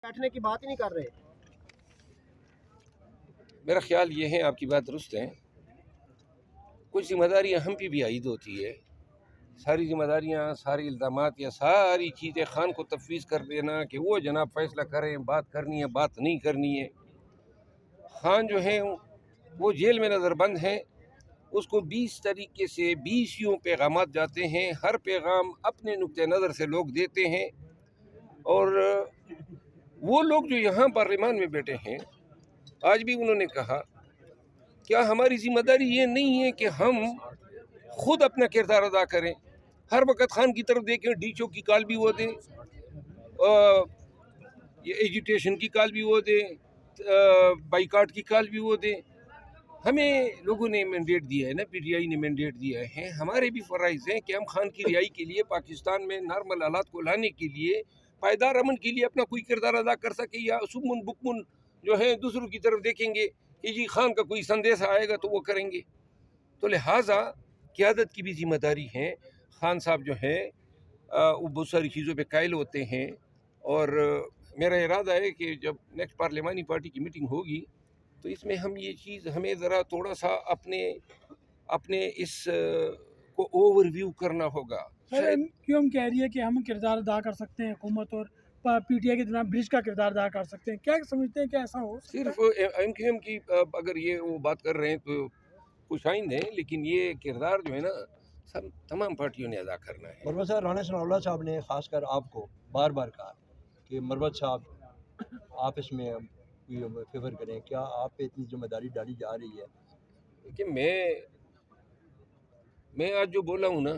بیٹھنے کی بات ہی نہیں کر رہے. میرا خیال یہ ہے، آپ کی بات درست ہے، کچھ ذمہ داریاں ہم پہ بھی عائد ہوتی ہے. ساری ذمہ داریاں، ساری الزامات یا ساری چیزیں خان کو تفویض کر دینا کہ وہ جناب فیصلہ کریں، بات کرنی ہے بات نہیں کرنی ہے. خان جو ہے وہ جیل میں نظر بند ہے، اس کو 20 طریقے سے 20 پیغامات جاتے ہیں، ہر پیغام اپنے نقطہ نظر سے لوگ دیتے ہیں. اور وہ لوگ جو یہاں پارلیمان میں بیٹھے ہیں، آج بھی انہوں نے کہا کیا ہماری ذمہ داری یہ نہیں ہے کہ ہم خود اپنا کردار ادا کریں؟ ہر وقت خان کی طرف دیکھیں، ڈیچو کی کال بھی وہ دیں، یہ ایجوٹیشن کی کال بھی وہ دیں، بائیکاٹ کی کال بھی وہ دیں. ہمیں لوگوں نے مینڈیٹ دیا ہے نا، پی ٹی آئی نے مینڈیٹ دیا ہے، ہمارے بھی فرائض ہیں کہ ہم خان کی رہائی کے لیے، پاکستان میں نارمل حالات کو لانے کے لیے، پائیدار امن کے لیے اپنا کوئی کردار ادا کر سکے. یا سمن بکمن جو ہے دوسروں کی طرف دیکھیں گے کہ جی خان کا کوئی سندیش آئے گا تو وہ کریں گے. تو لہٰذا قیادت کی بھی ذمہ داری ہے. خان صاحب جو ہے وہ بہت ساری چیزوں پہ قائل ہوتے ہیں، اور میرا ارادہ ہے کہ جب نیکسٹ پارلیمانی پارٹی کی میٹنگ ہوگی تو اس میں ہم یہ چیز، ہمیں ذرا تھوڑا سا اپنے اس کو اوور ویو کرنا ہوگا. کیوں ہم کہہ رہی ہے کہ ہم کردار ادا کر سکتے ہیں، حکومت اور پی ٹی آئی کے درمیان برج کا کردار ادا کر سکتے ہیں، کیا سمجھتے ہیں کہ ایسا ہو سکتا ہے؟ صرف ایم کیو ایم کی اگر یہ وہ بات کر رہے ہیں تو کچھ آئند ہے، لیکن یہ کردار جو ہے نا سب تمام پارٹیوں نے ادا کرنا ہے. مروت صاحب، رانا ثناء اللہ صاحب نے خاص کر آپ کو بار بار کہا کہ مروت صاحب آپ اس میں فیور کریں، کیا آپ پہ اتنی ذمہ داری ڈالی جا رہی ہے؟ کہ میں آج جو بولا ہوں نا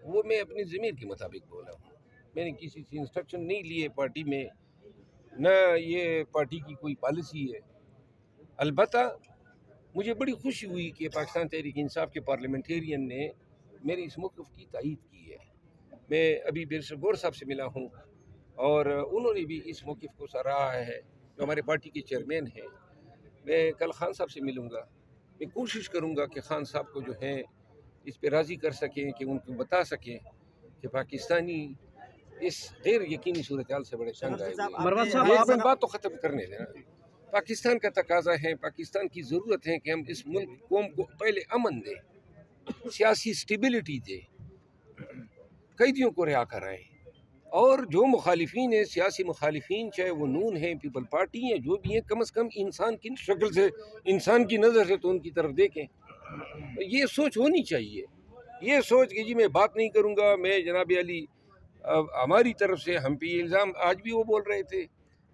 وہ میں اپنی ضمیر کے مطابق بولا ہوں. میں نے کسی سے انسٹرکشن نہیں لیے پارٹی میں، نہ یہ پارٹی کی کوئی پالیسی ہے. البتہ مجھے بڑی خوشی ہوئی کہ پاکستان تحریک انصاف کے پارلیمنٹیرین نے میرے اس موقف کی تائید کی ہے. میں ابھی بیرسٹر گور صاحب سے ملا ہوں اور انہوں نے بھی اس موقف کو سراہا ہے، جو ہمارے پارٹی کے چیئرمین ہیں. میں کل خان صاحب سے ملوں گا، میں کوشش کروں گا کہ خان صاحب کو جو ہے اس پہ راضی کر سکیں، کہ ان کو بتا سکیں کہ پاکستانی اس غیر یقینی صورتحال سے بڑے تنگ آئے ہوئے ہیں. ایک بات تو ختم کرنے دینا، پاکستان کا تقاضا ہے، پاکستان کی ضرورت ہے کہ ہم اس ملک قوم کو پہلے امن دیں، سیاسی سٹیبلٹی دیں، قیدیوں کو رہا کرائیں، اور جو مخالفین ہیں، سیاسی مخالفین، چاہے وہ نون ہیں، پیپل پارٹی ہیں، جو بھی ہیں، کم از کم انسان کی شکل سے، انسان کی نظر سے تو ان کی طرف دیکھیں. یہ سوچ ہونی چاہیے. یہ سوچ کہ جی میں بات نہیں کروں گا، میں جناب علی ہماری طرف سے ہم پہ یہ الزام آج بھی وہ بول رہے تھے،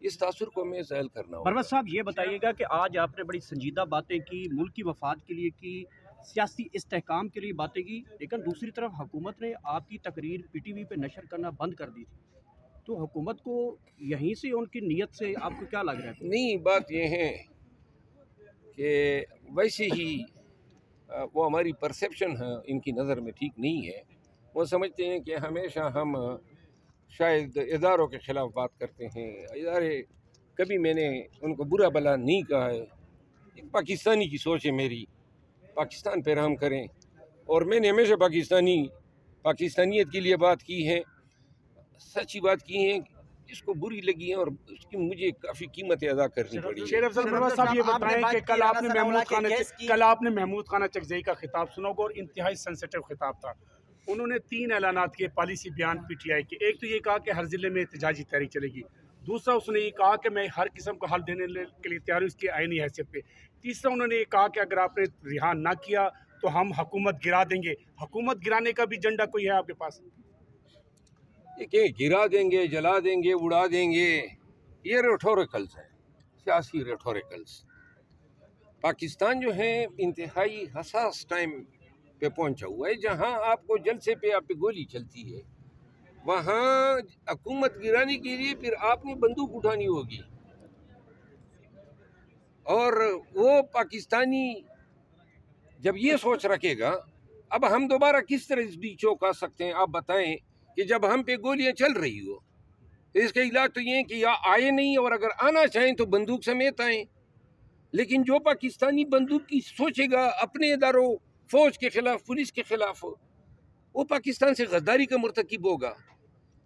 اس تاثر کو ہمیں زائل کرنا ہوگا. مروت صاحب یہ بتائیے گا کہ آج آپ نے بڑی سنجیدہ باتیں کی، ملک کی مفاد کے لیے کی، سیاسی استحکام کے لیے باتیں کی، لیکن دوسری طرف حکومت نے آپ کی تقریر پی ٹی وی پہ نشر کرنا بند کر دی تھی. تو حکومت کو یہیں سے، ان کی نیت سے آپ کو کیا لگ رہا ہے؟ نہیں، بات یہ ہے کہ ویسے ہی وہ ہماری پرسیپشن ہے ان کی نظر میں ٹھیک نہیں ہے. وہ سمجھتے ہیں کہ ہمیشہ ہم شاید اداروں کے خلاف بات کرتے ہیں. ادارے کبھی میں نے ان کو برا بلا نہیں کہا ہے. ایک پاکستانی کی سوچ ہے میری، پاکستان پہ رحم کریں، اور میں نے ہمیشہ پاکستانیت کے لیے بات کی ہے، سچی بات کی ہے. اس کو بری لگی ہے اور اس کی مجھے کافی قیمتیں ادا کرنی پڑی. شیر افضل مروت صاحب یہ بتائیں کہ کل آپ نے محمود خانہ چکزئی کا خطاب سنا ہوگا، اور انتہائی سینسیٹیو خطاب تھا. انہوں نے 3 اعلانات کیے پالیسی بیان پی ٹی آئی کے. ایک تو یہ کہا کہ ہر ضلع میں احتجاجی تحریک چلے گی. دوسرا اس نے یہ کہا کہ میں ہر قسم کا حل دینے کے لیے تیار ہوں، اس کی آئینی حیثیت پہ. تیسرا انہوں نے یہ کہا کہ اگر آپ نے رہا نہ کیا تو ہم حکومت گرا دیں گے. حکومت گرانے کا بھی ایجنڈا کوئی ہے آپ کے پاس؟ کہ گرا دیں گے، جلا دیں گے، اڑا دیں گے، یہ ریٹوریکلز ہیں، سیاسی ریٹوریکلز. پاکستان جو ہے انتہائی حساس ٹائم پہ پہنچا ہوا ہے. جہاں آپ کو جلسے پہ آپ پہ گولی چلتی ہے، وہاں حکومت گرانے کے لیے پھر آپ نے بندوق اٹھانی ہوگی. اور وہ پاکستانی جب یہ سوچ رکھے گا، اب ہم دوبارہ کس طرح اس بیچ چوک آ سکتے ہیں؟ آپ بتائیں کہ جب ہم پہ گولیاں چل رہی ہو، اس کا علاج تو یہ ہے کہ یا آئے نہیں، اور اگر آنا چاہیں تو بندوق سمیت آئیں. لیکن جو پاکستانی بندوق کی سوچے گا اپنے اداروں، فوج کے خلاف، پولیس کے خلاف، وہ پاکستان سے غداری کا مرتکب ہوگا.